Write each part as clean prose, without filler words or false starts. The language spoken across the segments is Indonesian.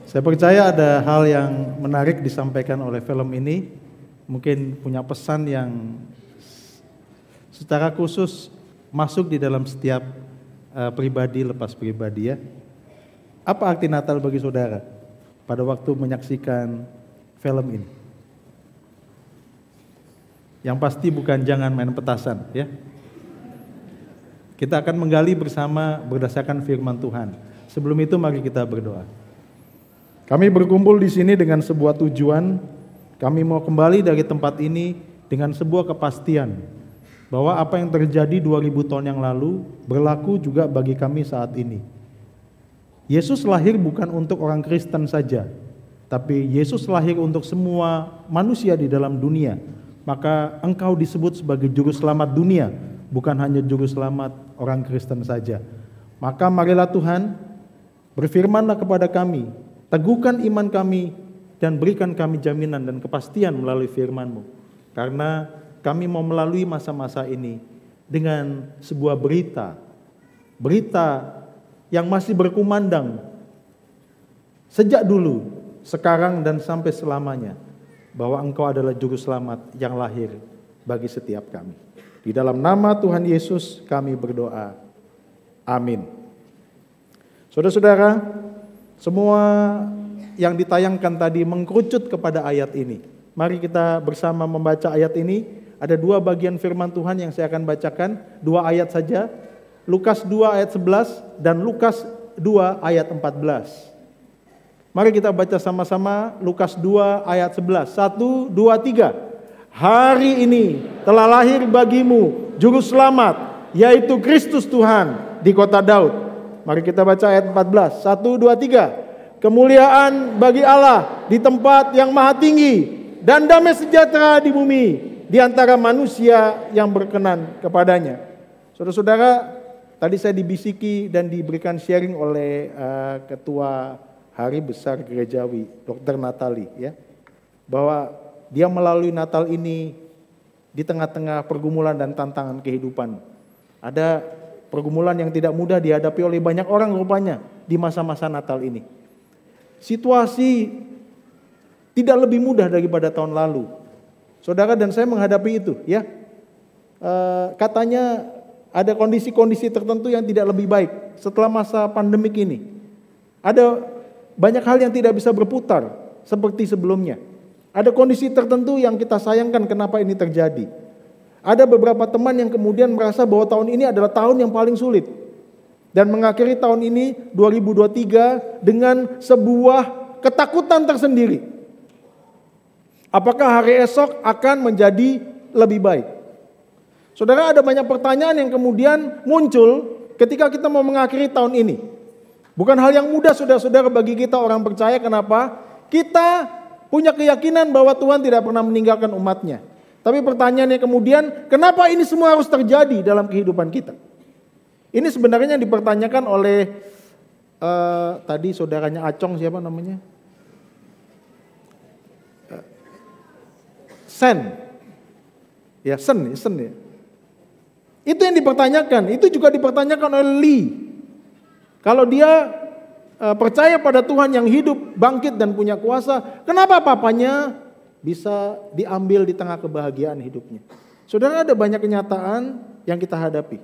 Saya percaya ada hal yang menarik disampaikan oleh film ini, mungkin punya pesan yang secara khusus masuk di dalam setiap pribadi lepas pribadi ya. Apa arti Natal bagi saudara pada waktu menyaksikan film ini? Yang pasti bukan jangan main petasan ya. Kita akan menggali bersama berdasarkan firman Tuhan. Sebelum itu mari kita berdoa. Kami berkumpul di sini dengan sebuah tujuan. Kami mau kembali dari tempat ini dengan sebuah kepastian bahwa apa yang terjadi 2000 tahun yang lalu berlaku juga bagi kami saat ini. Yesus lahir bukan untuk orang Kristen saja, tapi Yesus lahir untuk semua manusia di dalam dunia. Maka engkau disebut sebagai juru selamat dunia, bukan hanya juru selamat orang Kristen saja. Maka marilah Tuhan, berfirmanlah kepada kami, teguhkan iman kami, dan berikan kami jaminan dan kepastian melalui firman-Mu. Karena kami mau melalui masa-masa ini dengan sebuah berita yang masih berkumandang sejak dulu, sekarang dan sampai selamanya, bahwa Engkau adalah juru selamat yang lahir bagi setiap kami. Di dalam nama Tuhan Yesus kami berdoa. Amin. Saudara-saudara, semua yang ditayangkan tadi mengkerucut kepada ayat ini. Mari kita bersama membaca ayat ini. Ada dua bagian firman Tuhan yang saya akan bacakan. 2 ayat saja. Lukas 2 ayat 11 dan Lukas 2 ayat 14. Mari kita baca sama-sama Lukas 2 ayat 11. 1, 2, 3. Hari ini telah lahir bagimu juru selamat, yaitu Kristus Tuhan di kota Daud. Mari kita baca ayat 14. 1, 2, 3. Kemuliaan bagi Allah di tempat yang maha tinggi dan damai sejahtera di bumi di antara manusia yang berkenan kepadanya. Saudara-saudara, tadi saya dibisiki dan diberikan sharing oleh Ketua Hari Besar Gerejawi, Dr. Natali, ya, bahwa dia melalui Natal ini di tengah-tengah pergumulan dan tantangan kehidupan. Ada pergumulan yang tidak mudah dihadapi oleh banyak orang rupanya di masa-masa Natal ini. Situasi tidak lebih mudah daripada tahun lalu. Saudara dan saya menghadapi itu, ya. Katanya ada kondisi-kondisi tertentu yang tidak lebih baik setelah masa pandemik ini. Ada banyak hal yang tidak bisa berputar seperti sebelumnya. Ada kondisi tertentu yang kita sayangkan kenapa ini terjadi. Ada beberapa teman yang kemudian merasa bahwa tahun ini adalah tahun yang paling sulit. Dan mengakhiri tahun ini 2023 dengan sebuah ketakutan tersendiri. Apakah hari esok akan menjadi lebih baik? Saudara, ada banyak pertanyaan yang kemudian muncul ketika kita mau mengakhiri tahun ini. Bukan hal yang mudah saudara-saudara bagi kita orang percaya. Kenapa? Kita punya keyakinan bahwa Tuhan tidak pernah meninggalkan umatnya. Tapi pertanyaannya kemudian, kenapa ini semua harus terjadi dalam kehidupan kita? Ini sebenarnya yang dipertanyakan oleh tadi saudaranya Acong, siapa namanya? Sen ya. Itu yang dipertanyakan. Itu juga dipertanyakan oleh Lee. Kalau dia percaya pada Tuhan yang hidup, bangkit dan punya kuasa, kenapa papanya bisa diambil di tengah kebahagiaan hidupnya? Saudara, ada banyak kenyataan yang kita hadapi.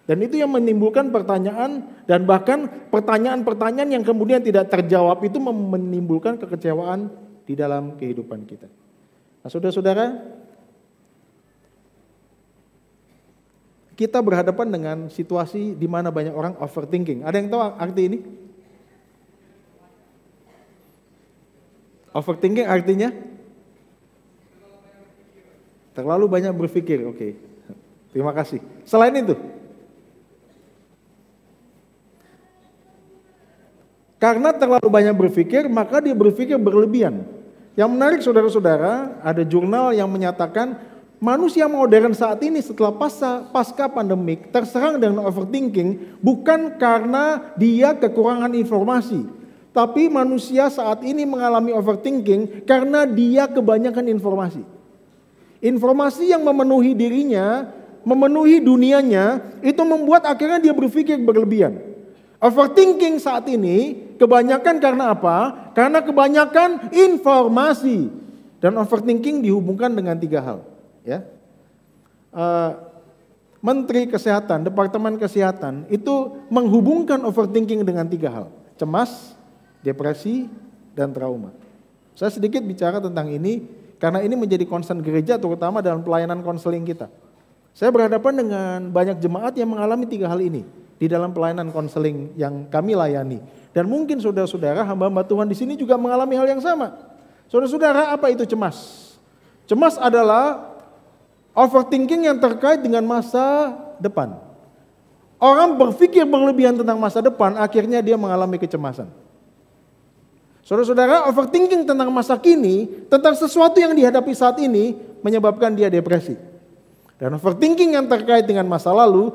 Dan itu yang menimbulkan pertanyaan, dan bahkan pertanyaan-pertanyaan yang kemudian tidak terjawab itu menimbulkan kekecewaan di dalam kehidupan kita. Nah, saudara-saudara, kita berhadapan dengan situasi di mana banyak orang overthinking. Ada yang tahu arti ini? Overthinking artinya? Terlalu banyak berpikir. Oke. Terima kasih. Selain itu, karena terlalu banyak berpikir, maka dia berpikir berlebihan. Yang menarik saudara-saudara, ada jurnal yang menyatakan manusia modern saat ini setelah pasca pandemik terserang dengan overthinking bukan karena dia kekurangan informasi, tapi manusia saat ini mengalami overthinking karena dia kebanyakan informasi. Informasi yang memenuhi dirinya, memenuhi dunianya, itu membuat akhirnya dia berpikir berlebihan. Overthinking saat ini kebanyakan karena apa? Karena kebanyakan informasi. Dan overthinking dihubungkan dengan 3 hal. Ya. Menteri Kesehatan, Departemen Kesehatan itu menghubungkan overthinking dengan 3 hal. Cemas, depresi, dan trauma. Saya sedikit bicara tentang ini karena ini menjadi concern gereja terutama dalam pelayanan konseling kita. Saya berhadapan dengan banyak jemaat yang mengalami 3 hal ini di dalam pelayanan konseling yang kami layani. Dan mungkin saudara-saudara hamba-hamba Tuhan di sini juga mengalami hal yang sama. Saudara-saudara, apa itu cemas? Cemas adalah overthinking yang terkait dengan masa depan. Orang berpikir berlebihan tentang masa depan, akhirnya dia mengalami kecemasan. Saudara-saudara, overthinking tentang masa kini, tentang sesuatu yang dihadapi saat ini, menyebabkan dia depresi. Dan overthinking yang terkait dengan masa lalu,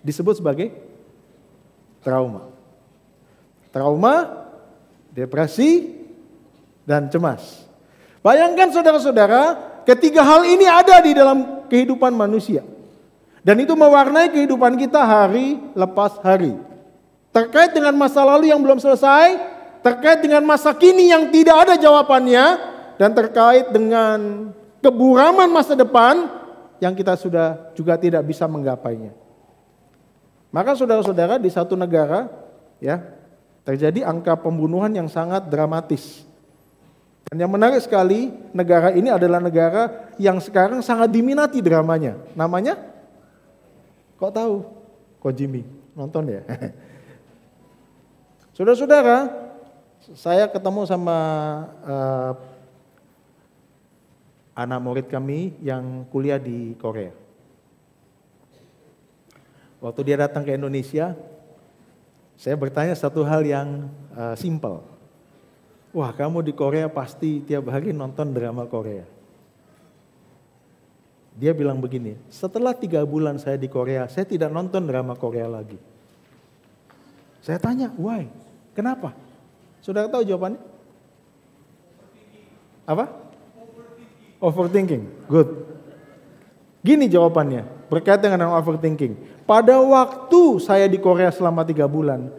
disebut sebagai trauma. Trauma, depresi, dan cemas. Bayangkan saudara-saudara, ketiga hal ini ada di dalam kehidupan manusia. Dan itu mewarnai kehidupan kita hari lepas hari. Terkait dengan masa lalu yang belum selesai, terkait dengan masa kini yang tidak ada jawabannya, dan terkait dengan keburaman masa depan yang kita sudah juga tidak bisa menggapainya. Maka saudara-saudara di satu negara ya terjadi angka pembunuhan yang sangat dramatis. Dan yang menarik sekali, negara ini adalah negara yang sekarang sangat diminati dramanya. Namanya? Kok tahu? Kojimi. Nonton ya? Saudara-saudara, saya ketemu sama anak murid kami yang kuliah di Korea. Waktu dia datang ke Indonesia, saya bertanya satu hal yang simpel. Wah, kamu di Korea pasti tiap hari nonton drama Korea. Dia bilang begini, setelah 3 bulan saya di Korea, saya tidak nonton drama Korea lagi. Saya tanya, why? Kenapa? Saudara tahu jawabannya? Apa? Overthinking. Good. Gini jawabannya, berkaitan dengan overthinking. Pada waktu saya di Korea selama 3 bulan,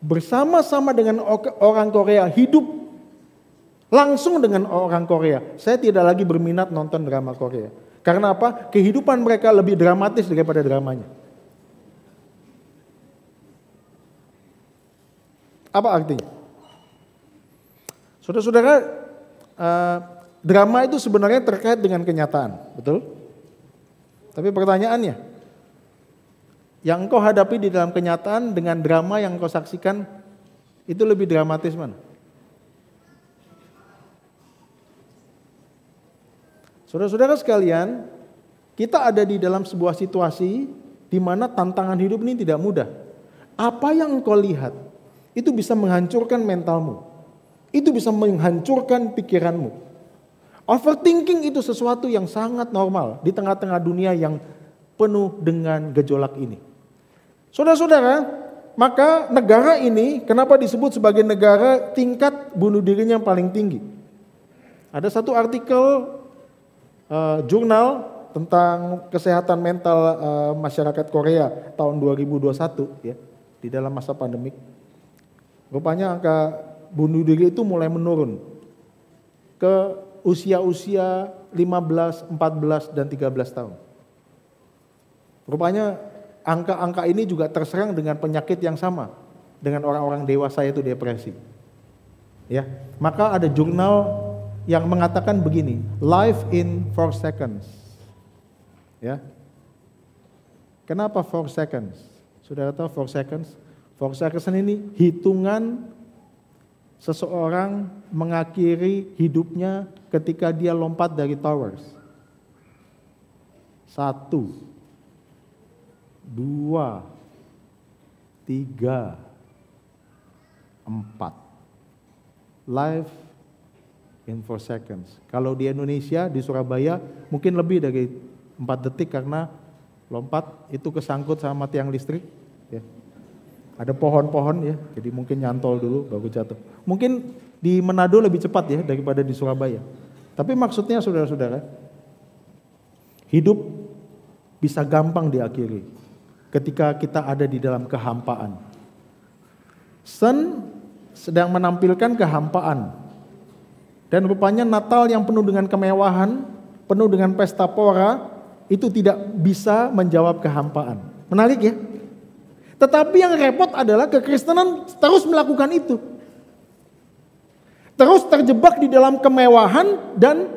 bersama-sama dengan orang Korea, hidup langsung dengan orang Korea. Saya tidak lagi berminat nonton drama Korea. Karena apa? Kehidupan mereka lebih dramatis daripada dramanya. Apa artinya? Saudara-saudara, drama itu sebenarnya terkait dengan kenyataan, betul? Tapi pertanyaannya, yang engkau hadapi di dalam kenyataan dengan drama yang engkau saksikan, itu lebih dramatis mana? Saudara-saudara sekalian, kita ada di dalam sebuah situasi di mana tantangan hidup ini tidak mudah. Apa yang engkau lihat, itu bisa menghancurkan mentalmu. Itu bisa menghancurkan pikiranmu. Overthinking itu sesuatu yang sangat normal di tengah-tengah dunia yang penuh dengan gejolak ini. Saudara-saudara, maka negara ini kenapa disebut sebagai negara tingkat bunuh dirinya yang paling tinggi? Ada satu artikel jurnal tentang kesehatan mental masyarakat Korea tahun 2021 ya, di dalam masa pandemik. Rupanya angka bunuh diri itu mulai menurun ke usia-usia 15, 14, dan 13 tahun. Rupanya angka-angka ini juga terserang dengan penyakit yang sama dengan orang-orang dewasa, yaitu depresi. Ya, maka ada jurnal yang mengatakan begini, life in 4 seconds. Ya. Kenapa 4 seconds? Saudara tahu 4 seconds? 4 seconds ini hitungan seseorang mengakhiri hidupnya ketika dia lompat dari towers. 1, 2, 3, 4. Life in 4 seconds. Kalau di Indonesia, di Surabaya mungkin lebih dari 4 detik karena lompat itu kesangkut sama tiang listrik. Ya. Ada pohon-pohon ya, jadi mungkin nyantol dulu baru jatuh. Mungkin di Manado lebih cepat ya daripada di Surabaya. Tapi maksudnya saudara-saudara, hidup bisa gampang diakhiri. ketika kita ada di dalam kehampaan. Sun sedang menampilkan kehampaan. Dan rupanya Natal yang penuh dengan kemewahan, penuh dengan pesta pora, itu tidak bisa menjawab kehampaan. Menarik ya? Tetapi yang repot adalah kekristenan terus melakukan itu. Terus terjebak di dalam kemewahan dan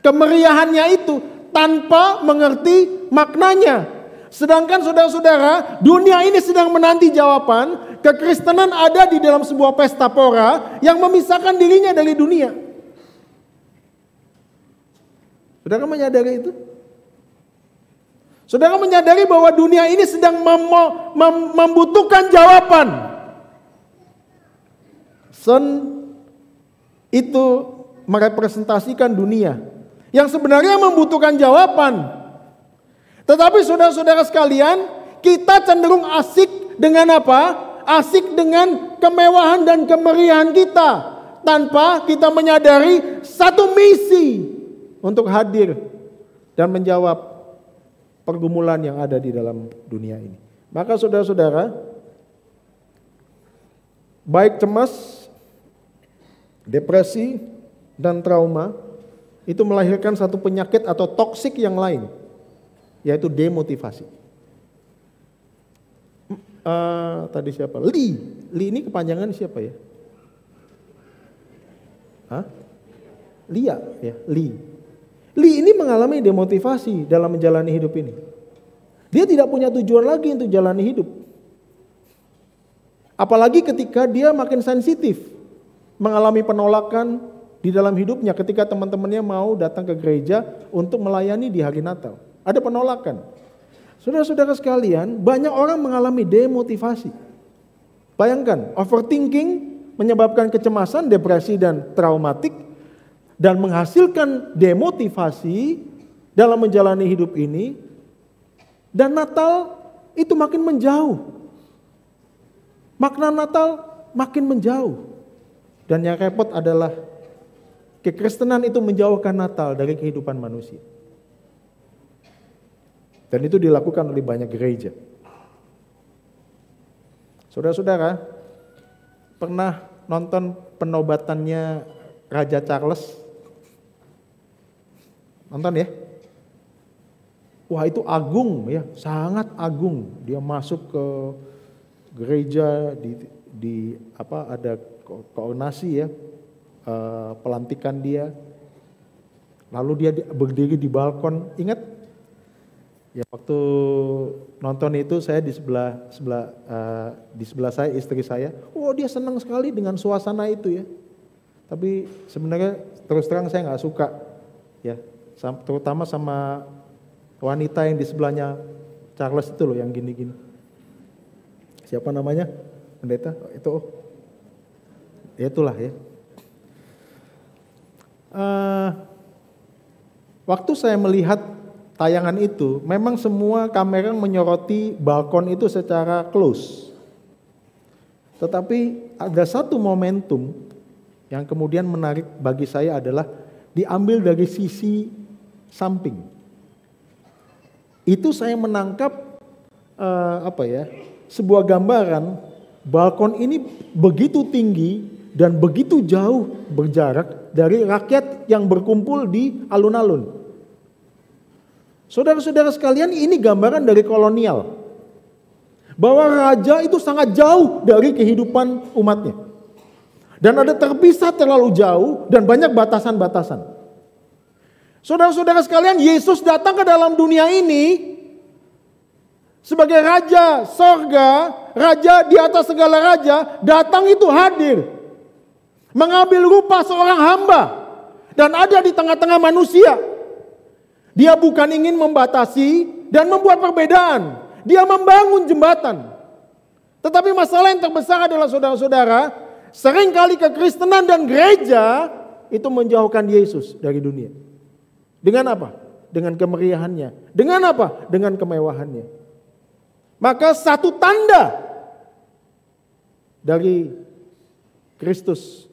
kemeriahannya itu tanpa mengerti maknanya. Sedangkan saudara-saudara, dunia ini sedang menanti jawaban. Kekristenan ada di dalam sebuah pesta pora yang memisahkan dirinya dari dunia. Saudara menyadari itu? Saudara menyadari bahwa dunia ini sedang membutuhkan jawaban. Sun itu merepresentasikan dunia yang sebenarnya membutuhkan jawaban. Tetapi saudara-saudara sekalian, kita cenderung asik dengan apa? Asik dengan kemewahan dan kemeriahan kita, tanpa kita menyadari satu misi untuk hadir dan menjawab pergumulan yang ada di dalam dunia ini. Maka saudara-saudara, baik cemas, depresi, dan trauma itu melahirkan satu penyakit atau toksik yang lain, yaitu demotivasi. Tadi siapa? Lee ini kepanjangan siapa ya? Lia ya, Lee ini mengalami demotivasi dalam menjalani hidup ini. Dia tidak punya tujuan lagi untuk jalani hidup. Apalagi ketika dia makin sensitif, mengalami penolakan di dalam hidupnya ketika teman-temannya mau datang ke gereja untuk melayani di hari Natal. Ada penolakan. Saudara-saudara sekalian, banyak orang mengalami demotivasi. Bayangkan, overthinking menyebabkan kecemasan, depresi, dan traumatik, dan menghasilkan demotivasi dalam menjalani hidup ini, dan Natal itu makin menjauh. Makna Natal makin menjauh. Dan yang repot adalah kekristenan itu menjauhkan Natal dari kehidupan manusia. Dan itu dilakukan oleh banyak gereja. Saudara-saudara, pernah nonton penobatannya Raja Charles? Nonton ya? Wah, itu agung ya, sangat agung. Dia masuk ke gereja ada koordinasi ya, pelantikan dia. Lalu dia berdiri di balkon. Ingat? Ya, waktu nonton itu saya di sebelah saya istri saya. Oh, dia senang sekali dengan suasana itu ya. Tapi sebenarnya terus terang saya nggak suka ya. Terutama sama wanita yang di sebelahnya Charles itu loh, yang gini-gini. Siapa namanya? Pendeta? Itu ya itulah ya. Waktu saya melihat tayangan itu, memang semua kamera menyoroti balkon itu secara close. Tetapi ada satu momentum yang kemudian menarik bagi saya adalah diambil dari sisi samping. Itu saya menangkap sebuah gambaran balkon ini begitu tinggi dan begitu jauh berjarak dari rakyat yang berkumpul di alun-alun. Saudara-saudara sekalian, ini gambaran dari kolonial. Bahwa raja itu sangat jauh dari kehidupan umatnya. Dan ada terpisah terlalu jauh dan banyak batasan-batasan. Saudara-saudara sekalian, Yesus datang ke dalam dunia ini sebagai Raja sorga, Raja di atas segala raja, datang itu hadir. Mengambil rupa seorang hamba dan ada di tengah-tengah manusia. Dia bukan ingin membatasi dan membuat perbedaan. Dia membangun jembatan. Tetapi masalah yang terbesar adalah saudara-saudara, seringkali kekristenan dan gereja itu menjauhkan Yesus dari dunia. Dengan apa? Dengan kemeriahannya. Dengan apa? Dengan kemewahannya. Maka satu tanda dari Kristus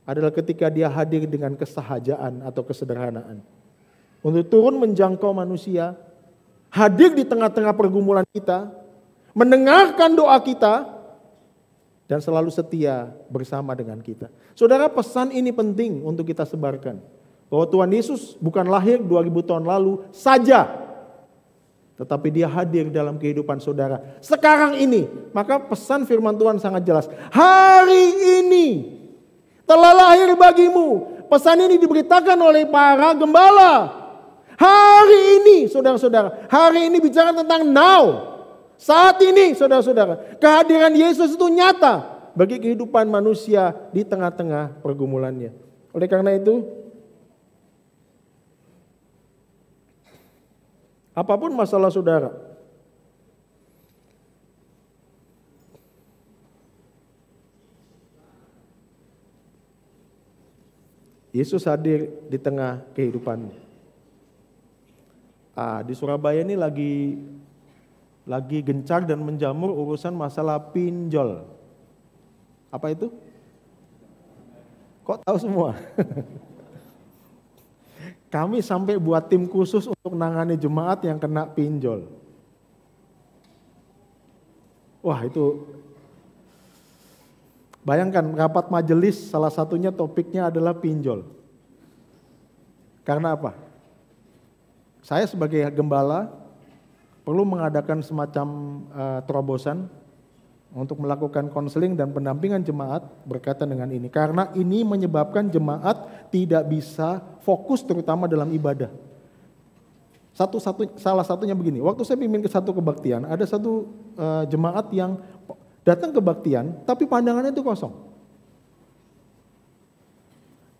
adalah ketika dia hadir dengan kesahajaan atau kesederhanaan. Untuk turun menjangkau manusia hadir di tengah-tengah pergumulan kita, mendengarkan doa kita, dan selalu setia bersama dengan kita. Saudara, pesan ini penting untuk kita sebarkan. Bahwa Tuhan Yesus bukan lahir 2000 tahun lalu saja, tetapi dia hadir dalam kehidupan saudara sekarang ini. Maka pesan firman Tuhan sangat jelas. Hari ini telah lahir bagimu. Pesan ini diberitakan oleh para gembala. Hari ini, saudara-saudara, hari ini bicara tentang now. Saat ini, saudara-saudara, kehadiran Yesus itu nyata bagi kehidupan manusia di tengah-tengah pergumulannya. Oleh karena itu, apapun masalah saudara, Yesus hadir di tengah kehidupanmu. Di Surabaya ini lagi gencar dan menjamur urusan masalah pinjol. Apa itu? Kok tahu semua? Kami sampai buat tim khusus untuk nangani jemaat yang kena pinjol. Wah, itu bayangkan rapat majelis salah satunya topiknya adalah pinjol. Karena apa? Saya sebagai gembala perlu mengadakan semacam terobosan untuk melakukan konseling dan pendampingan jemaat berkaitan dengan ini. Karena ini menyebabkan jemaat tidak bisa fokus terutama dalam ibadah. Salah satunya begini, waktu saya pimpin ke satu kebaktian, ada satu jemaat yang datang kebaktian tapi pandangannya itu kosong.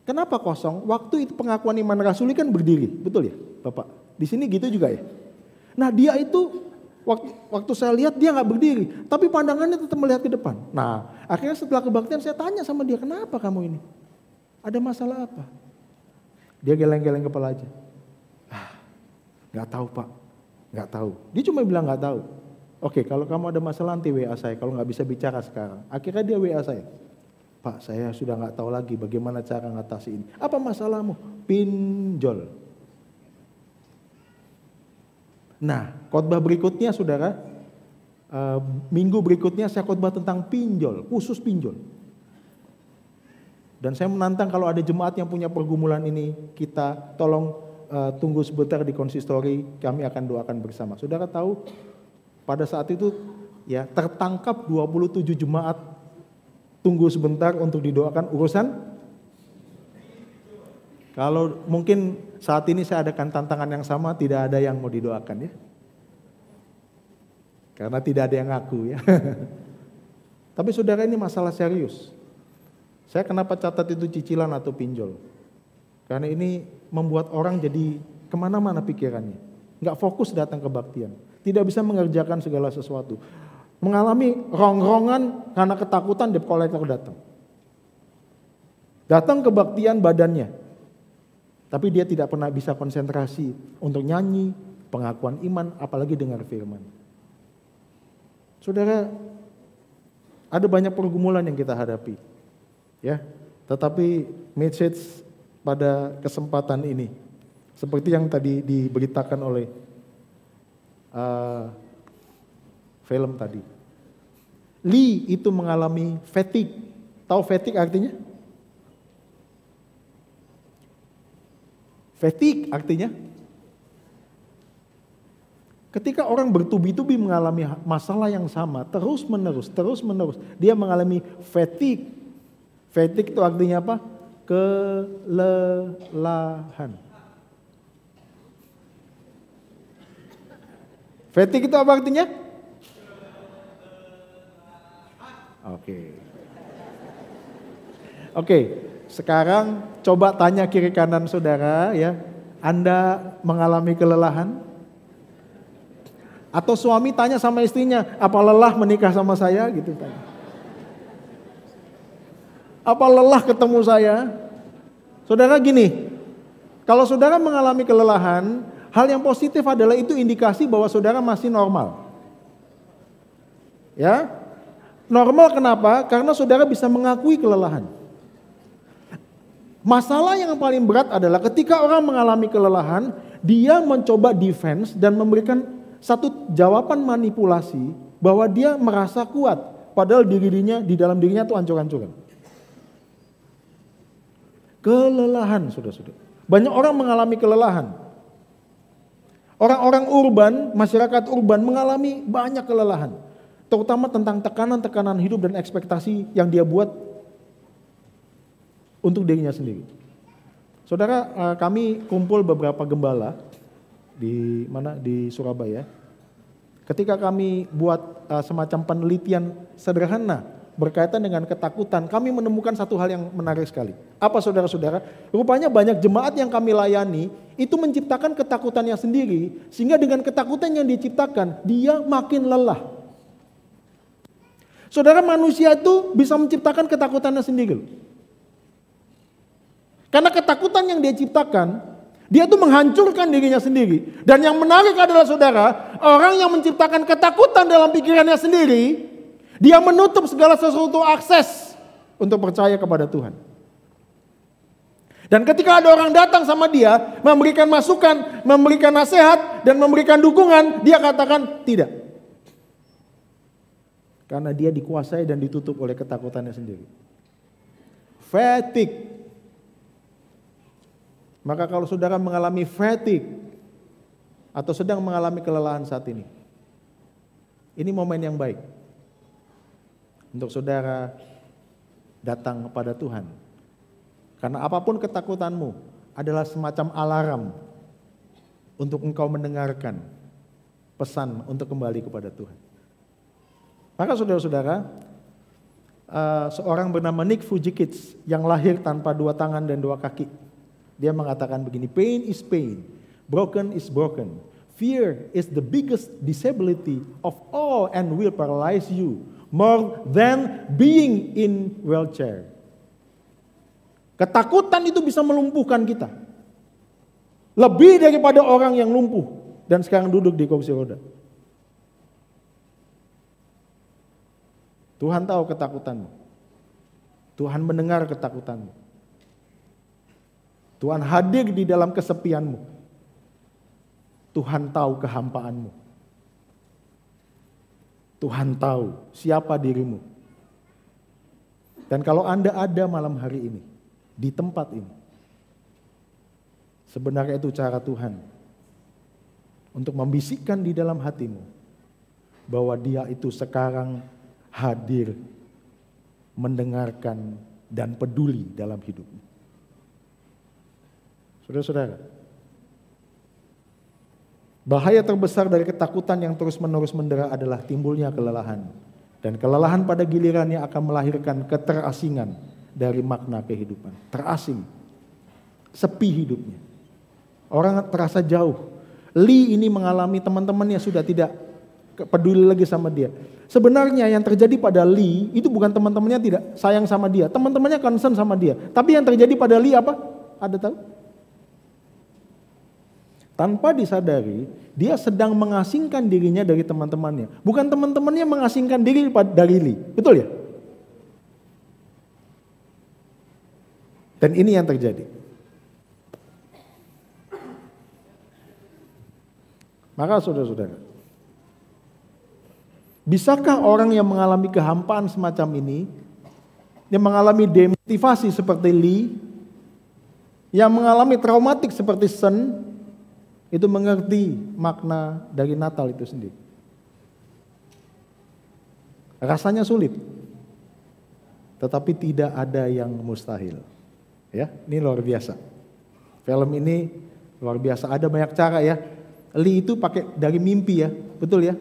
Kenapa kosong? Waktu itu pengakuan iman rasuli kan berdiri, betul ya Bapak? Di sini gitu juga ya. Nah dia itu waktu saya lihat dia nggak berdiri, tapi pandangannya tetap melihat ke depan. Nah akhirnya setelah kebaktian saya tanya sama dia, kenapa kamu ini? Ada masalah apa? Dia geleng-geleng kepala aja. Nggak tahu Pak, nggak tahu. Dia cuma bilang nggak tahu. Oke, kalau kamu ada masalah nanti WA saya, kalau nggak bisa bicara sekarang. Akhirnya dia WA saya. Pak, saya sudah nggak tahu lagi bagaimana cara ngatasi ini. Apa masalahmu? Pinjol. Nah, khotbah berikutnya saudara, minggu berikutnya saya khotbah tentang pinjol, khusus pinjol. Dan saya menantang kalau ada jemaat yang punya pergumulan ini, kita tolong tunggu sebentar di konsistori, kami akan doakan bersama. Saudara tahu, pada saat itu ya tertangkap 27 jemaat, tunggu sebentar untuk didoakan urusan. Kalau mungkin saat ini saya adakan tantangan yang sama, tidak ada yang mau didoakan ya. Karena tidak ada yang ngaku ya. Tapi saudara, ini masalah serius. Saya kenapa catat itu cicilan atau pinjol? Karena ini membuat orang jadi kemana-mana pikirannya. Nggak fokus datang kebaktian. Tidak bisa mengerjakan segala sesuatu. Mengalami rongrongan karena ketakutan debt collector datang. Datang kebaktian badannya. Tapi dia tidak pernah bisa konsentrasi untuk nyanyi, pengakuan iman, apalagi dengar firman. Saudara, ada banyak pergumulan yang kita hadapi. Ya, tetapi message pada kesempatan ini, seperti yang tadi diberitakan oleh film tadi. Lee itu mengalami fatigue. Tahu fatigue artinya? Fatigue artinya ketika orang bertubi-tubi mengalami masalah yang sama terus menerus, dia mengalami fatigue. Fatigue itu artinya apa? Kelelahan. Fatigue itu apa artinya? Oke. Sekarang coba tanya kiri kanan saudara ya. Anda mengalami kelelahan? Atau suami tanya sama istrinya, apa lelah menikah sama saya? Gitu tanya. Apa lelah ketemu saya? Saudara gini, kalau saudara mengalami kelelahan, hal yang positif adalah itu indikasi bahwa saudara masih normal. Ya, normal kenapa? Karena saudara bisa mengakui kelelahan. Masalah yang paling berat adalah ketika orang mengalami kelelahan, dia mencoba defense dan memberikan satu jawaban manipulasi bahwa dia merasa kuat, padahal di dalam dirinya tuh hancur-hancuran. Kelelahan, saudara-saudara. Banyak orang mengalami kelelahan. Orang-orang urban, masyarakat urban mengalami banyak kelelahan. Terutama tentang tekanan-tekanan hidup dan ekspektasi yang dia buat untuk dirinya sendiri. Saudara, kami kumpul beberapa gembala di Surabaya. Ketika kami buat semacam penelitian sederhana berkaitan dengan ketakutan, kami menemukan satu hal yang menarik sekali. Apa saudara-saudara? Rupanya banyak jemaat yang kami layani itu menciptakan ketakutannya sendiri, sehingga dengan ketakutan yang diciptakan, dia makin lelah. Saudara, manusia itu bisa menciptakan ketakutannya sendiri. Karena ketakutan yang dia ciptakan, dia itu menghancurkan dirinya sendiri. Dan yang menarik adalah saudara, orang yang menciptakan ketakutan dalam pikirannya sendiri, dia menutup segala sesuatu akses untuk percaya kepada Tuhan. Dan ketika ada orang datang sama dia, memberikan masukan, memberikan nasihat, dan memberikan dukungan, dia katakan tidak. Karena dia dikuasai dan ditutup oleh ketakutannya sendiri. Fatigue. Maka kalau saudara mengalami fatigue, atau sedang mengalami kelelahan saat ini momen yang baik untuk saudara datang kepada Tuhan. Karena apapun ketakutanmu adalah semacam alarm untuk engkau mendengarkan pesan untuk kembali kepada Tuhan. Maka saudara-saudara, seorang bernama Nick Fujikits yang lahir tanpa 2 tangan dan 2 kaki, dia mengatakan begini, pain is pain, broken is broken, fear is the biggest disability of all and will paralyze you more than being in wheelchair. Ketakutan itu bisa melumpuhkan kita. Lebih daripada orang yang lumpuh dan sekarang duduk di kursi roda. Tuhan tahu ketakutanmu. Tuhan mendengar ketakutanmu. Tuhan hadir di dalam kesepianmu. Tuhan tahu kehampaanmu. Tuhan tahu siapa dirimu. Dan kalau Anda ada malam hari ini, di tempat ini, sebenarnya itu cara Tuhan untuk membisikkan di dalam hatimu bahwa Dia itu sekarang hadir, mendengarkan, dan peduli dalam hidupmu. Saudara-saudara, bahaya terbesar dari ketakutan yang terus-menerus mendera adalah timbulnya kelelahan. Dan kelelahan pada gilirannya akan melahirkan keterasingan dari makna kehidupan. Terasing, sepi hidupnya. Orang terasa jauh. Lee ini mengalami teman-temannya sudah tidak peduli lagi sama dia. Sebenarnya yang terjadi pada Lee itu bukan teman-temannya tidak sayang sama dia. Teman-temannya concern sama dia. Tapi yang terjadi pada Lee apa? Ada tahu? Tanpa disadari, dia sedang mengasingkan dirinya dari teman-temannya. Bukan teman-temannya mengasingkan diri dari Lee. Betul ya? Dan ini yang terjadi. Maka saudara-saudara, bisakah orang yang mengalami kehampaan semacam ini, yang mengalami demotivasi seperti Lee, yang mengalami traumatik seperti Sun, itu mengerti makna dari Natal itu sendiri? Rasanya sulit, tetapi tidak ada yang mustahil. Ya, ini luar biasa. Film ini luar biasa. Ada banyak cara ya. Lee itu pakai dari mimpi ya, betul ya?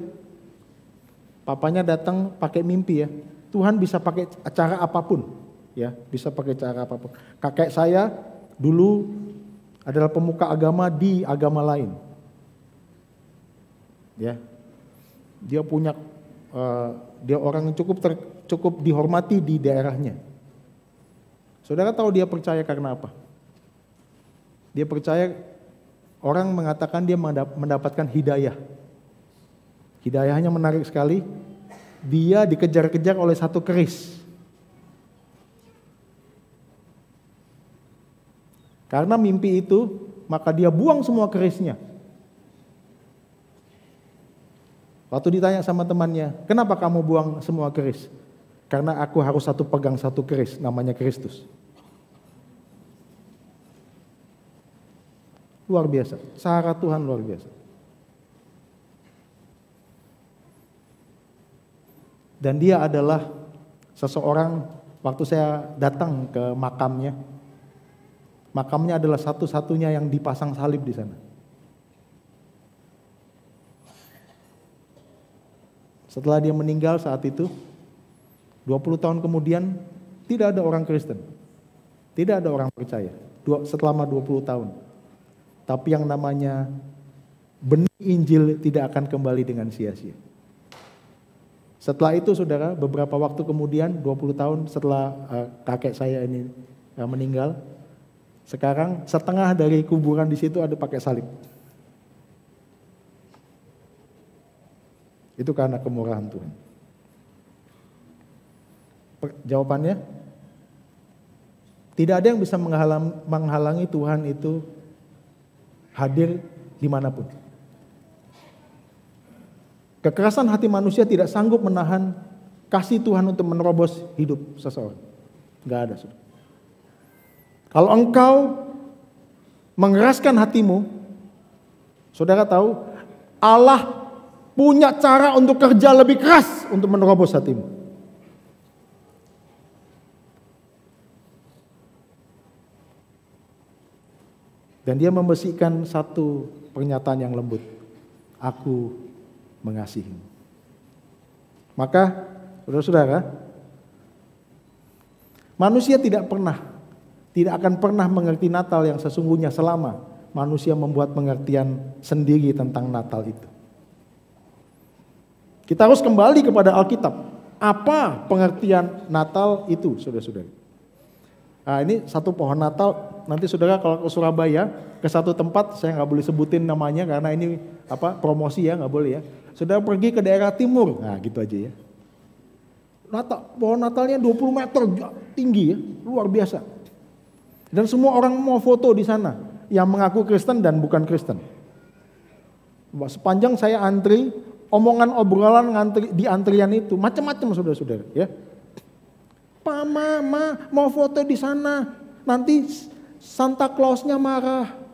Papanya datang pakai mimpi ya. Tuhan bisa pakai cara apapun, ya, bisa pakai cara apapun. Kakek saya dulu adalah pemuka agama di agama lain. Ya. Dia punya dia orang yang cukup dihormati di daerahnya. Saudara tahu dia percaya karena apa? Dia percaya, orang mengatakan dia mendapatkan hidayah. Hidayahnya menarik sekali. Dia dikejar-kejar oleh satu keris. Karena mimpi itu, maka dia buang semua kerisnya. Waktu ditanya sama temannya, kenapa kamu buang semua keris? Karena aku harus pegang satu keris, namanya Kristus. Luar biasa, cara Tuhan luar biasa. Dan dia adalah seseorang, waktu saya datang ke makamnya adalah satu-satunya yang dipasang salib di sana. Setelah dia meninggal saat itu, 20 tahun kemudian, tidak ada orang Kristen. Tidak ada orang percaya. Selama 20 tahun. Tapi yang namanya benih Injil tidak akan kembali dengan sia-sia. Setelah itu saudara, beberapa waktu kemudian, 20 tahun setelah kakek saya ini meninggal, sekarang setengah dari kuburan di situ ada pakai salib. Itu karena kemurahan Tuhan. Jawabannya, tidak ada yang bisa menghalangi Tuhan itu hadir dimanapun. Kekerasan hati manusia tidak sanggup menahan kasih Tuhan untuk menerobos hidup seseorang. Gak ada. Saudara. Kalau engkau mengeraskan hatimu, saudara tahu Allah punya cara untuk kerja lebih keras untuk menerobos hatimu. Dan dia membisikkan satu pernyataan yang lembut. Aku mengasihimu. Maka, saudara-saudara, manusia tidak akan pernah mengerti Natal yang sesungguhnya selama manusia membuat pengertian sendiri tentang Natal itu. Kita harus kembali kepada Alkitab. Apa pengertian Natal itu, saudara-saudara? Nah, ini satu pohon Natal. Nanti saudara kalau ke Surabaya, ke satu tempat, saya nggak boleh sebutin namanya karena ini promosi ya, nggak boleh ya. Saudara pergi ke daerah timur, nah gitu aja ya. Pohon Natalnya 20 meter tinggi ya, luar biasa. Dan semua orang mau foto di sana, yang mengaku Kristen dan bukan Kristen. Sepanjang saya antri, omongan obrolan di antrian itu macam-macam saudara-saudara ya. Pak, Mama mau foto di sana, nanti Santa Clausnya marah.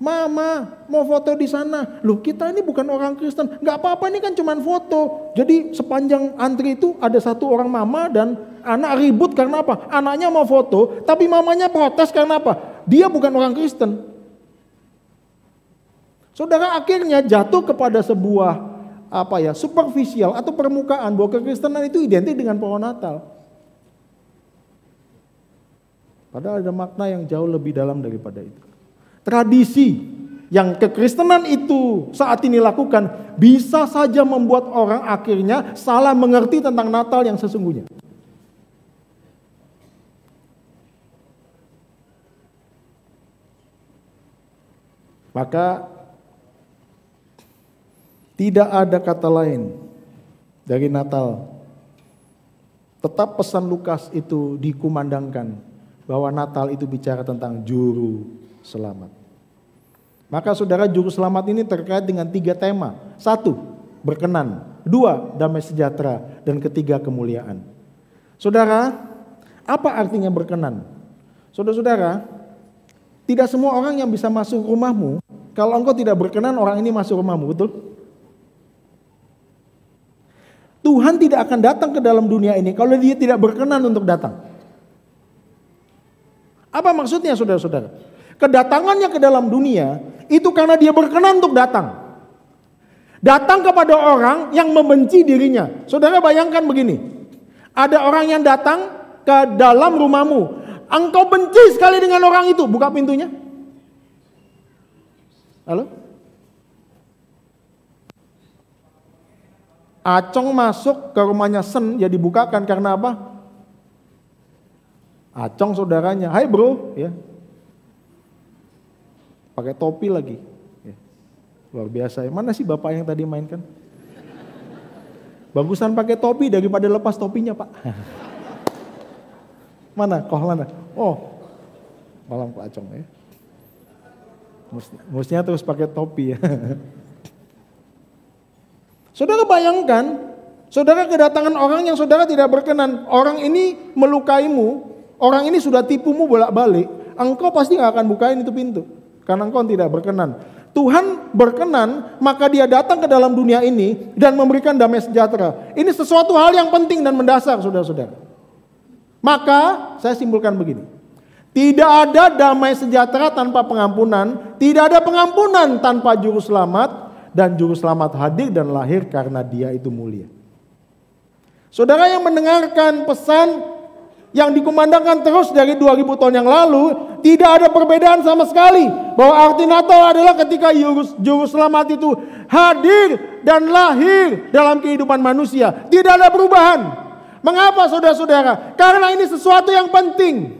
Mama mau foto di sana. Loh, kita ini bukan orang Kristen, nggak apa-apa, ini kan cuma foto. Jadi sepanjang antri itu ada satu orang mama dan anak ribut karena apa? Anaknya mau foto, tapi mamanya protes karena apa? Dia bukan orang Kristen. Saudara akhirnya jatuh kepada sebuah superficial atau permukaan bahwa kekristenan itu identik dengan pohon Natal. Padahal ada makna yang jauh lebih dalam daripada itu. Tradisi yang kekristenan itu saat ini lakukan bisa saja membuat orang akhirnya salah mengerti tentang Natal yang sesungguhnya. Maka tidak ada kata lain dari Natal. Tetap pesan Lukas itu dikumandangkan bahwa Natal itu bicara tentang juru selamat. Maka saudara, juru selamat ini terkait dengan 3 tema. 1, berkenan. 2, damai sejahtera. Dan 3, kemuliaan. Saudara, apa artinya berkenan? Saudara-saudara, tidak semua orang yang bisa masuk rumahmu. Kalau engkau tidak berkenan, orang ini masuk rumahmu, betul? Tuhan tidak akan datang ke dalam dunia ini kalau dia tidak berkenan untuk datang. Apa maksudnya saudara-saudara? Kedatangannya ke dalam dunia itu karena dia berkenan untuk datang. Datang kepada orang yang membenci dirinya. Saudara bayangkan begini. Ada orang yang datang ke dalam rumahmu. Engkau benci sekali dengan orang itu. Buka pintunya. Halo? Acong masuk ke rumahnya Sen, ya dibukakan karena apa? Acong saudaranya, hai bro, ya, pakai topi lagi, ya. Luar biasa. Mana sih bapak yang tadi mainkan? Bagusan pakai topi daripada lepas topinya pak. Mana? Oh, malam Pak Acong ya. Mestinya terus pakai topi ya. Saudara bayangkan, saudara kedatangan orang yang saudara tidak berkenan. Orang ini melukaimu, orang ini sudah tipumu bolak-balik. Engkau pasti gak akan bukain itu pintu, karena engkau tidak berkenan. Tuhan berkenan, maka dia datang ke dalam dunia ini dan memberikan damai sejahtera. Ini sesuatu hal yang penting dan mendasar, saudara-saudara. Maka saya simpulkan begini. Tidak ada damai sejahtera tanpa pengampunan. Tidak ada pengampunan tanpa juru selamat. Dan juru selamat hadir dan lahir karena dia itu mulia. Saudara yang mendengarkan pesan yang dikumandangkan terus dari 2000 tahun yang lalu, tidak ada perbedaan sama sekali. Bahwa arti Natal adalah ketika juru selamat itu hadir dan lahir dalam kehidupan manusia. Tidak ada perubahan. Mengapa saudara-saudara? Karena ini sesuatu yang penting.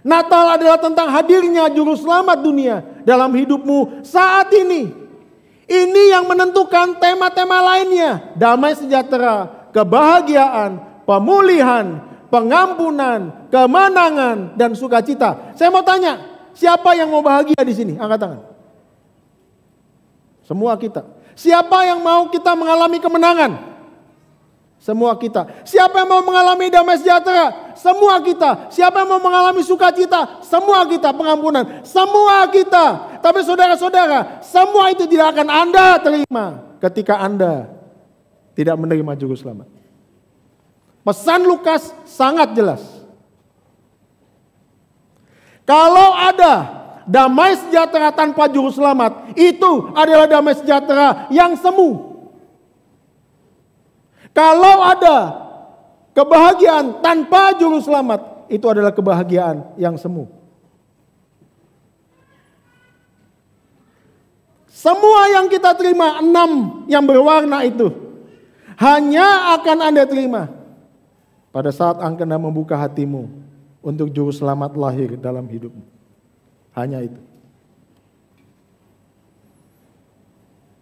Natal adalah tentang hadirnya juru selamat dunia dalam hidupmu saat ini. Ini yang menentukan tema-tema lainnya. Damai sejahtera, kebahagiaan, pemulihan, pengampunan, kemenangan, dan sukacita. Saya mau tanya, siapa yang mau bahagia di sini? Angkat tangan. Semua kita. Siapa yang mau kita mengalami kemenangan? Semua kita. Siapa yang mau mengalami damai sejahtera? Semua kita. Siapa yang mau mengalami sukacita? Semua kita. Pengampunan? Semua kita. Tapi saudara-saudara, semua itu tidak akan Anda terima ketika Anda tidak menerima juru selamat. Pesan Lukas sangat jelas. Kalau ada damai sejahtera tanpa juru selamat, itu adalah damai sejahtera yang semu. Kalau ada kebahagiaan tanpa juru selamat, itu adalah kebahagiaan yang semu. Semua yang kita terima, 6 yang berwarna itu, hanya akan Anda terima pada saat Anda membuka hatimu untuk juru selamat lahir dalam hidupmu. Hanya itu.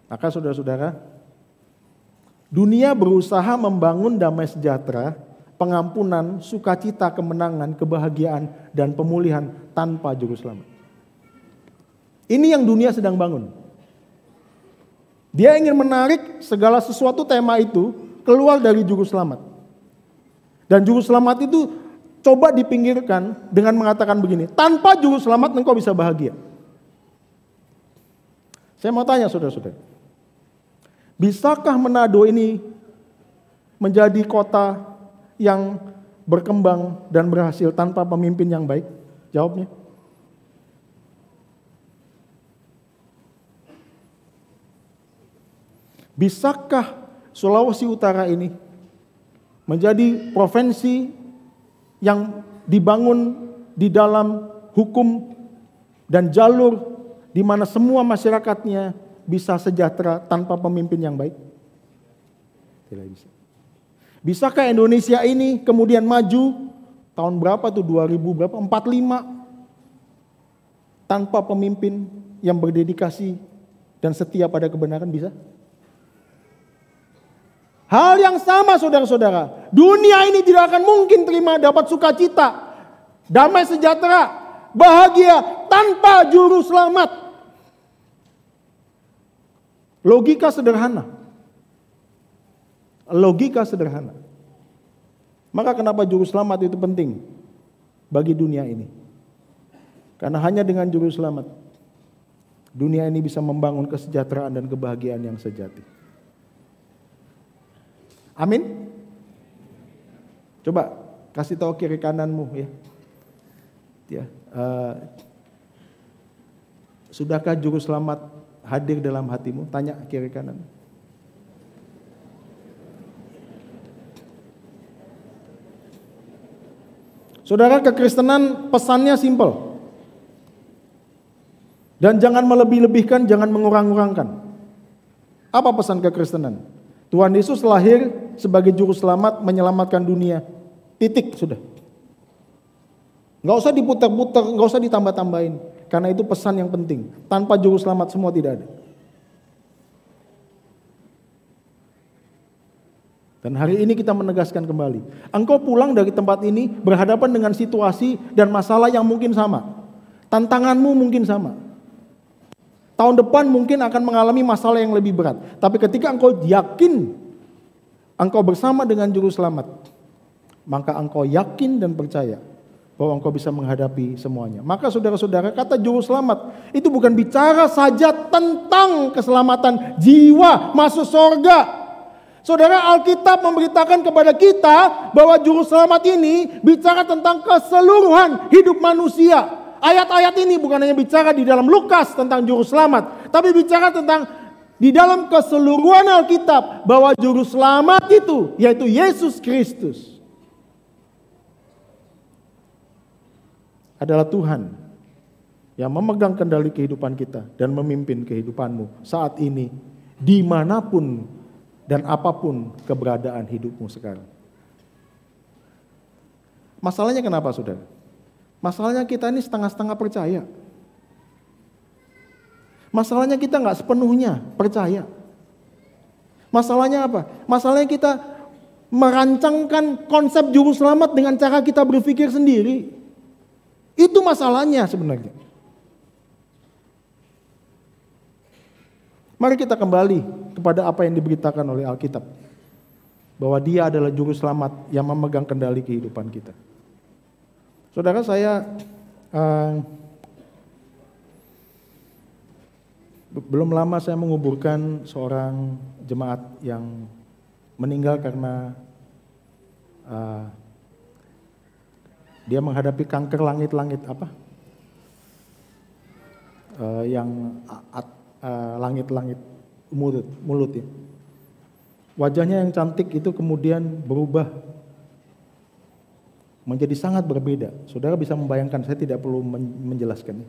Maka saudara-saudara, dunia berusaha membangun damai sejahtera, pengampunan, sukacita, kemenangan, kebahagiaan, dan pemulihan tanpa juru selamat. Ini yang dunia sedang bangun. Dia ingin menarik segala sesuatu tema itu keluar dari juru selamat. Dan juru selamat itu coba dipinggirkan dengan mengatakan begini, tanpa juru selamat engkau bisa bahagia. Saya mau tanya saudara-saudara, bisakah Manado ini menjadi kota yang berkembang dan berhasil tanpa pemimpin yang baik? Jawabnya. Bisakah Sulawesi Utara ini menjadi provinsi yang dibangun di dalam hukum dan jalur di mana semua masyarakatnya bisa sejahtera tanpa pemimpin yang baik? Tidak bisa. Bisakah Indonesia ini kemudian maju tahun berapa tuh 2000 berapa 45 tanpa pemimpin yang berdedikasi dan setia pada kebenaran? Bisa? Hal yang sama saudara-saudara, dunia ini tidak akan mungkin terima dapat sukacita, damai sejahtera, bahagia tanpa juru selamat. Logika sederhana. Logika sederhana. Maka kenapa juru selamat itu penting bagi dunia ini? Karena hanya dengan juru selamat, dunia ini bisa membangun kesejahteraan dan kebahagiaan yang sejati. Amin. Coba kasih tahu kiri kananmu ya. Sudahkah juru selamat hadir dalam hatimu? Tanya kiri kanan. Saudara, kekristenan pesannya simpel. Dan jangan melebih-lebihkan, jangan mengurang-urangkan. Apa pesan kekristenan? Tuhan Yesus lahir sebagai juru selamat menyelamatkan dunia. Titik sudah. Gak usah diputar-putar, gak usah ditambah-tambahin. Karena itu pesan yang penting. Tanpa juru selamat semua tidak ada. Dan hari ini kita menegaskan kembali. Engkau pulang dari tempat ini berhadapan dengan situasi dan masalah yang mungkin sama. Tantanganmu mungkin sama. tahun depan mungkin akan mengalami masalah yang lebih berat. Tapi ketika engkau yakin engkau bersama dengan Juru Selamat, maka engkau yakin dan percaya bahwa engkau bisa menghadapi semuanya. Maka saudara-saudara, kata Juru Selamat itu bukan bicara saja tentang keselamatan jiwa masuk surga. Saudara, Alkitab memberitakan kepada kita bahwa Juru Selamat ini bicara tentang keseluruhan hidup manusia. Ayat-ayat ini bukan hanya bicara di dalam Lukas tentang Juru Selamat, tapi bicara tentang di dalam keseluruhan Alkitab bahwa Juru Selamat itu yaitu Yesus Kristus adalah Tuhan yang memegang kendali kehidupan kita dan memimpin kehidupanmu saat ini dimanapun dan apapun keberadaan hidupmu sekarang. Masalahnya kenapa, saudara? Masalahnya kita ini setengah-setengah percaya. Masalahnya kita nggak sepenuhnya percaya. Masalahnya apa? Masalahnya kita merancangkan konsep Juru Selamat dengan cara kita berpikir sendiri. Itu masalahnya sebenarnya. Mari kita kembali kepada apa yang diberitakan oleh Alkitab. Bahwa Dia adalah Juru Selamat yang memegang kendali kehidupan kita. Saudara, saya belum lama saya menguburkan seorang jemaat yang meninggal karena dia menghadapi kanker langit-langit langit-langit mulut ya. Wajahnya yang cantik itu kemudian berubah menjadi sangat berbeda. Saudara bisa membayangkan, saya tidak perlu menjelaskan.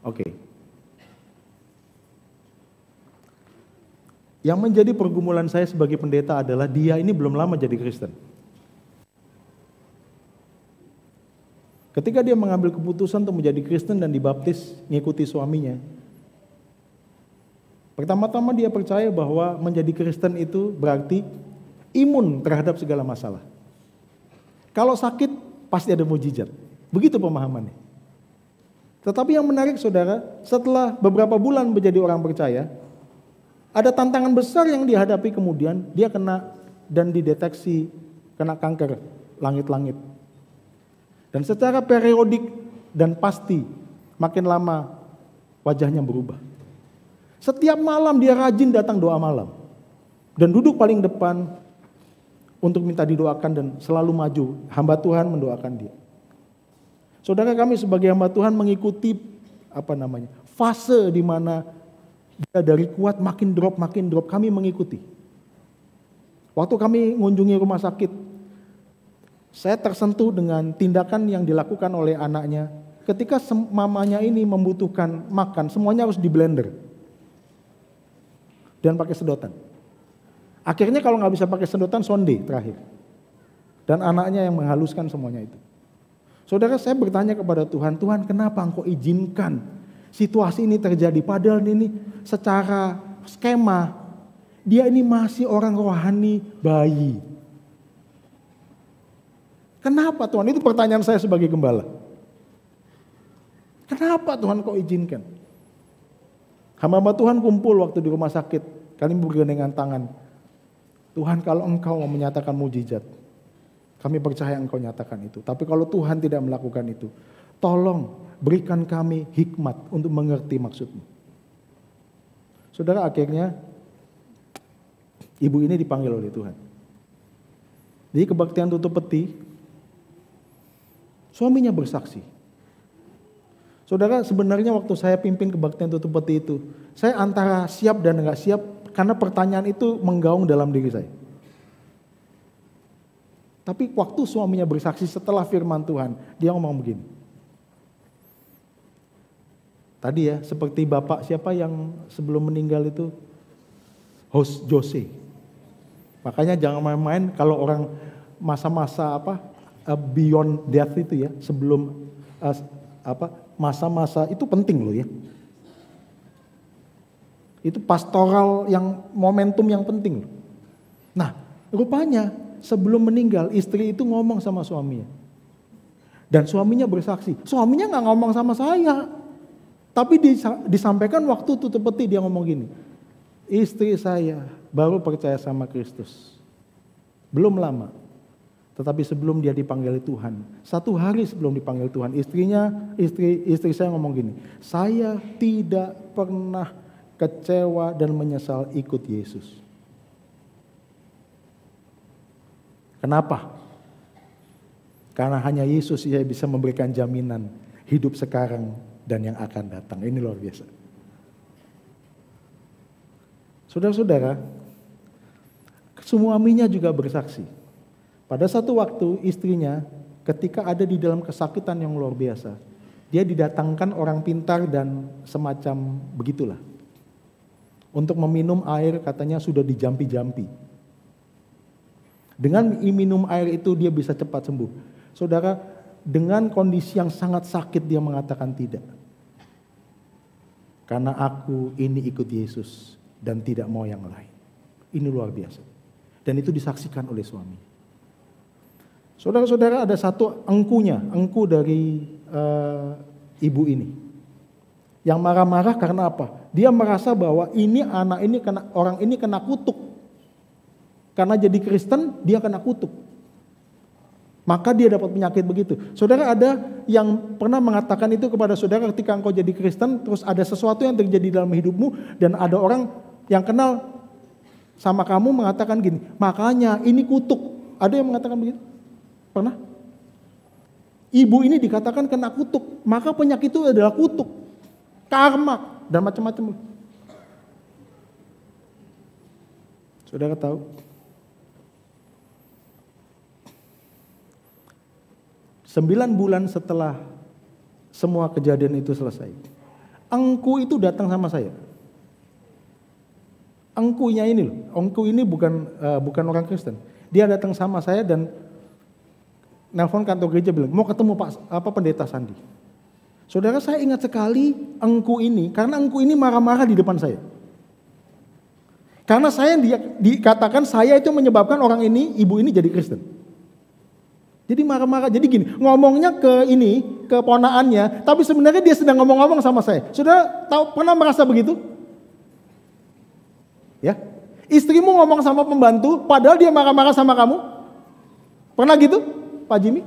Oke. Yang menjadi pergumulan saya sebagai pendeta adalah dia ini belum lama jadi Kristen. Ketika dia mengambil keputusan untuk menjadi Kristen dan dibaptis ngikuti suaminya, pertama-tama dia percaya bahwa menjadi Kristen itu berarti imun terhadap segala masalah. Kalau sakit pasti ada mujizat. Begitu pemahamannya. Tetapi yang menarik, saudara, setelah beberapa bulan menjadi orang percaya, ada tantangan besar yang dihadapi, kemudian dia kena dan dideteksi kena kanker langit-langit. Dan secara periodik dan pasti makin lama wajahnya berubah. Setiap malam dia rajin datang doa malam dan duduk paling depan untuk minta didoakan dan selalu maju. Hamba Tuhan mendoakan dia. Saudara, kami sebagai hamba Tuhan mengikuti fase di mana dia dari kuat makin drop, kami mengikuti. Waktu kami mengunjungi rumah sakit, saya tersentuh dengan tindakan yang dilakukan oleh anaknya. Ketika mamanya ini membutuhkan makan, semuanya harus di blender dan pakai sedotan. Akhirnya kalau nggak bisa pakai sedotan, sonde terakhir. Dan anaknya yang menghaluskan semuanya itu. Saudara, saya bertanya kepada Tuhan, Tuhan, kenapa Engkau izinkan situasi ini terjadi? Padahal ini secara skema, dia ini masih orang rohani bayi. Kenapa Tuhan? Itu pertanyaan saya sebagai gembala. Kenapa Tuhan kau izinkan? Hamba Tuhan kumpul waktu di rumah sakit. Kami bergandengan tangan. Tuhan, kalau Engkau mau menyatakan mujizat, kami percaya Engkau nyatakan itu. Tapi kalau Tuhan tidak melakukan itu, tolong berikan kami hikmat untuk mengerti maksud-Mu. Saudara, akhirnya ibu ini dipanggil oleh Tuhan. Di kebaktian tutup peti, suaminya bersaksi. Saudara, sebenarnya waktu saya pimpin kebaktian tutup peti itu, saya antara siap dan enggak siap karena pertanyaan itu menggaung dalam diri saya. Tapi waktu suaminya bersaksi setelah firman Tuhan, dia ngomong begini. Tadi ya, seperti bapak siapa yang sebelum meninggal itu, host Jose. Makanya jangan main-main kalau orang masa-masa beyond death itu ya, sebelum masa-masa itu penting loh ya. Itu pastoral yang momentum yang penting. Nah, rupanya sebelum meninggal istri itu ngomong sama suaminya. Dan suaminya bersaksi. Suaminya nggak ngomong sama saya. Tapi disampaikan waktu tutup peti dia ngomong gini, istri saya baru percaya sama Kristus. Belum lama. Tetapi sebelum dia dipanggil Tuhan, 1 hari sebelum dipanggil Tuhan, istri saya ngomong gini, saya tidak pernah kecewa dan menyesal ikut Yesus. Kenapa? Karena hanya Yesus yang bisa memberikan jaminan hidup sekarang dan yang akan datang. Ini luar biasa. Saudara-saudara, suaminya juga bersaksi. Pada satu waktu istrinya ketika ada di dalam kesakitan yang luar biasa, dia didatangkan orang pintar dan semacam begitulah. Untuk meminum air katanya sudah dijampi-jampi. Dengan minum air itu dia bisa cepat sembuh. Saudara, dengan kondisi yang sangat sakit dia mengatakan tidak. Karena aku ini ikut Yesus dan tidak mau yang lain. Ini luar biasa. Dan itu disaksikan oleh suami. Saudara-saudara, ada satu engku dari ibu ini. Yang marah-marah karena apa? Dia merasa bahwa orang ini kena kutuk. Karena jadi Kristen dia kena kutuk. Maka dia dapat penyakit begitu. Saudara, ada yang pernah mengatakan itu kepada saudara ketika engkau jadi Kristen, terus ada sesuatu yang terjadi dalam hidupmu dan ada orang yang kenal sama kamu mengatakan gini, makanya ini kutuk. Ada yang mengatakan begitu? Pernah? Ibu ini dikatakan kena kutuk, maka penyakit itu adalah kutuk, karma, dan macam-macam. Saudara tahu? Sembilan bulan setelah semua kejadian itu selesai, engku itu datang sama saya. Engkunya ini loh, engku ini bukan orang Kristen. Dia datang sama saya dan nelpon kantor gereja bilang, mau ketemu Pendeta Sandi. Saudara, saya ingat sekali engku ini, karena engku ini marah-marah di depan saya. Karena saya dikatakan saya itu menyebabkan orang ini, ibu ini jadi Kristen. Jadi marah-marah, jadi gini, ngomongnya ke ponaannya, tapi sebenarnya dia sedang ngomong-ngomong sama saya. Saudara pernah merasa begitu? Ya, istrimu ngomong sama pembantu, padahal dia marah-marah sama kamu. Pernah gitu, Pak Jimmy?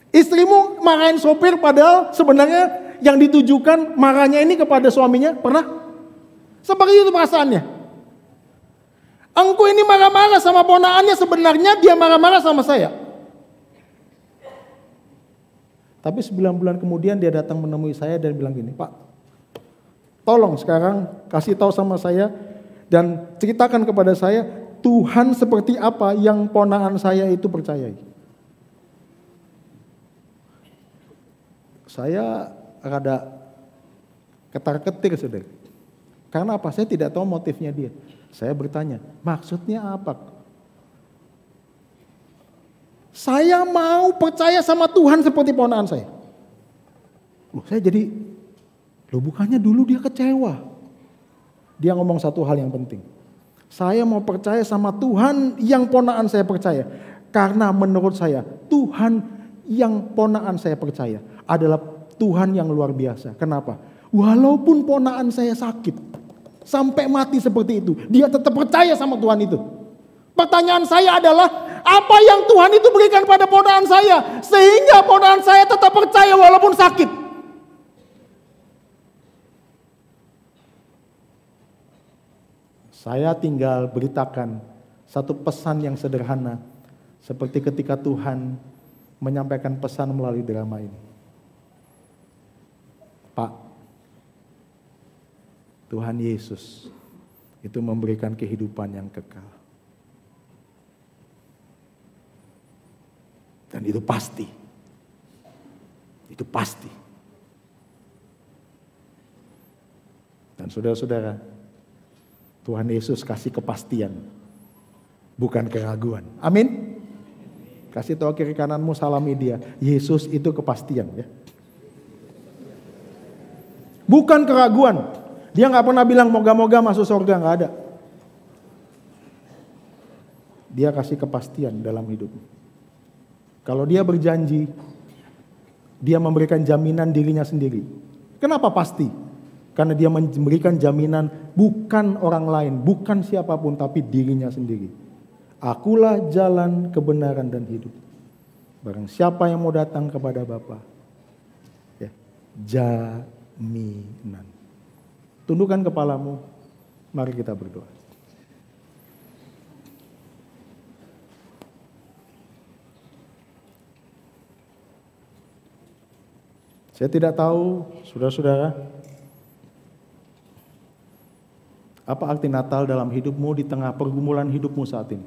Istrimu marahin sopir, padahal sebenarnya yang ditujukan marahnya ini kepada suaminya. Pernah? Seperti itu perasaannya. Engkau ini marah-marah sama ponaannya, sebenarnya dia marah-marah sama saya. Tapi 9 bulan kemudian dia datang menemui saya dan bilang gini, Pak, tolong sekarang kasih tahu sama saya dan ceritakan kepada saya Tuhan seperti apa yang ponaan saya itu percayai. Saya rada ketar-ketir, saudara. Karena apa? Saya tidak tahu motifnya dia. Saya bertanya, maksudnya apa? Saya mau percaya sama Tuhan seperti ponaan saya. Saya jadi, bukannya dulu dia kecewa. Dia ngomong satu hal yang penting. Saya mau percaya sama Tuhan yang ponaan saya percaya. Karena menurut saya, Tuhan yang ponaan saya percaya adalah Tuhan yang luar biasa. Kenapa? Walaupun ponaan saya sakit, sampai mati seperti itu, dia tetap percaya sama Tuhan itu. Pertanyaan saya adalah, apa yang Tuhan itu berikan pada ponaan saya sehingga ponaan saya tetap percaya walaupun sakit? Saya tinggal beritakan satu pesan yang sederhana, seperti ketika Tuhan menyampaikan pesan melalui drama ini. Pak, Tuhan Yesus itu memberikan kehidupan yang kekal. Dan itu pasti. Itu pasti. Dan saudara-saudara, Tuhan Yesus kasih kepastian, bukan keraguan. Amin. Kasih tahu kiri kananmu, salami dia. Yesus itu kepastian, ya. Bukan keraguan. Dia nggak pernah bilang moga-moga masuk surga, nggak ada. Dia kasih kepastian dalam hidupmu. Kalau dia berjanji, Dia memberikan jaminan dirinya sendiri. Kenapa pasti? Karena dia memberikan jaminan bukan orang lain, bukan siapapun, tapi dirinya sendiri. Akulah jalan, kebenaran, dan hidup. Barang siapa yang mau datang kepada Bapa, ya, jaminan. Tundukkan kepalamu, mari kita berdoa. Saya tidak tahu, saudara-saudara, apa arti Natal dalam hidupmu di tengah pergumulan hidupmu saat ini.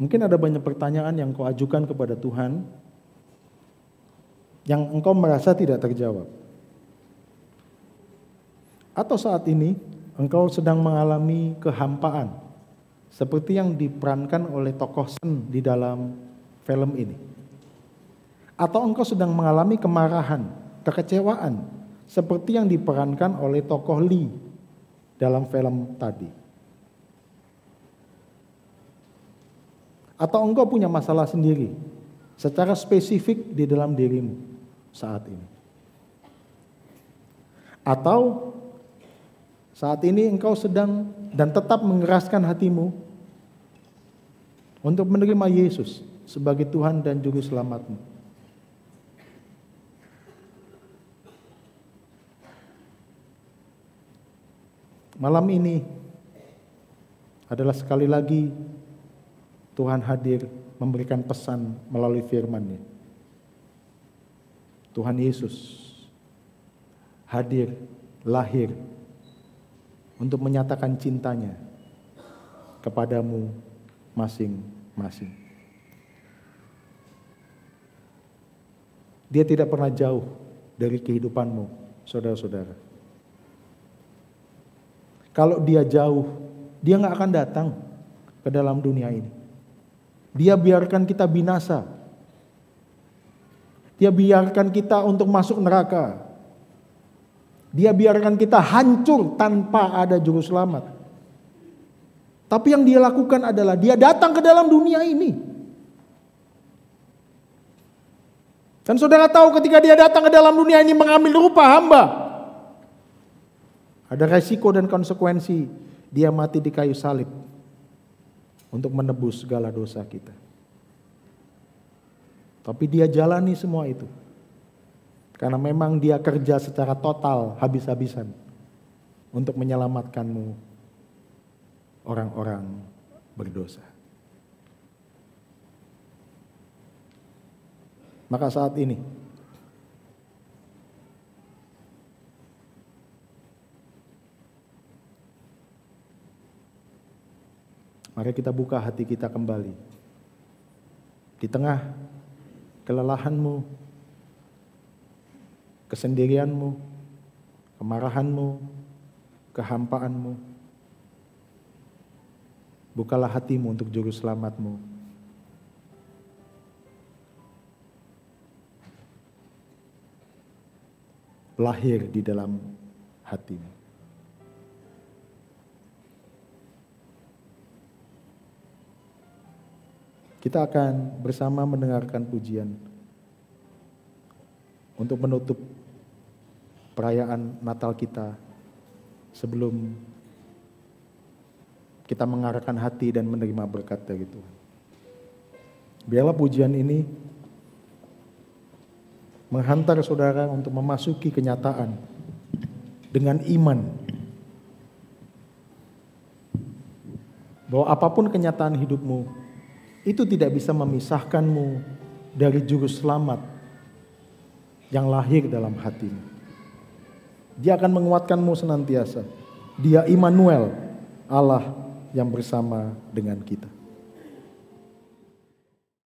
Mungkin ada banyak pertanyaan yang kau ajukan kepada Tuhan, yang engkau merasa tidak terjawab. Atau saat ini, engkau sedang mengalami kehampaan, seperti yang diperankan oleh tokoh Sen di dalam film ini. Atau engkau sedang mengalami kemarahan, kekecewaan, seperti yang diperankan oleh tokoh Lee dalam film tadi. Atau engkau punya masalah sendiri, secara spesifik di dalam dirimu saat ini. Atau saat ini engkau sedang dan tetap mengeraskan hatimu untuk menerima Yesus sebagai Tuhan dan Juru Selamatmu. Malam ini adalah sekali lagi Tuhan hadir memberikan pesan melalui firman-Nya. Tuhan Yesus hadir, lahir untuk menyatakan cintanya kepadamu masing-masing. Dia tidak pernah jauh dari kehidupanmu, saudara-saudara. Kalau dia jauh, dia gak akan datang ke dalam dunia ini. Dia biarkan kita binasa. Dia biarkan kita untuk masuk neraka. Dia biarkan kita hancur tanpa ada juru selamat. Tapi yang dia lakukan adalah dia datang ke dalam dunia ini. Dan saudara tahu ketika dia datang ke dalam dunia ini mengambil rupa hamba, ada resiko dan konsekuensi dia mati di kayu salib untuk menebus segala dosa kita. Tapi dia jalani semua itu karena memang dia kerja secara total, habis-habisan untuk menyelamatkanmu, orang-orang berdosa. Maka saat ini mari kita buka hati kita kembali. Di tengah kelelahanmu, kesendirianmu, kemarahanmu, kehampaanmu, bukalah hatimu untuk juru selamatmu. Lahir di dalam hatimu. Kita akan bersama mendengarkan pujian untuk menutup perayaan Natal kita sebelum kita mengarahkan hati dan menerima berkat dari Tuhan. Biarlah pujian ini menghantar saudara untuk memasuki kenyataan dengan iman bahwa apapun kenyataan hidupmu itu tidak bisa memisahkanmu dari juru selamat yang lahir dalam hatimu. Dia akan menguatkanmu senantiasa. Dia Immanuel, Allah yang bersama dengan kita.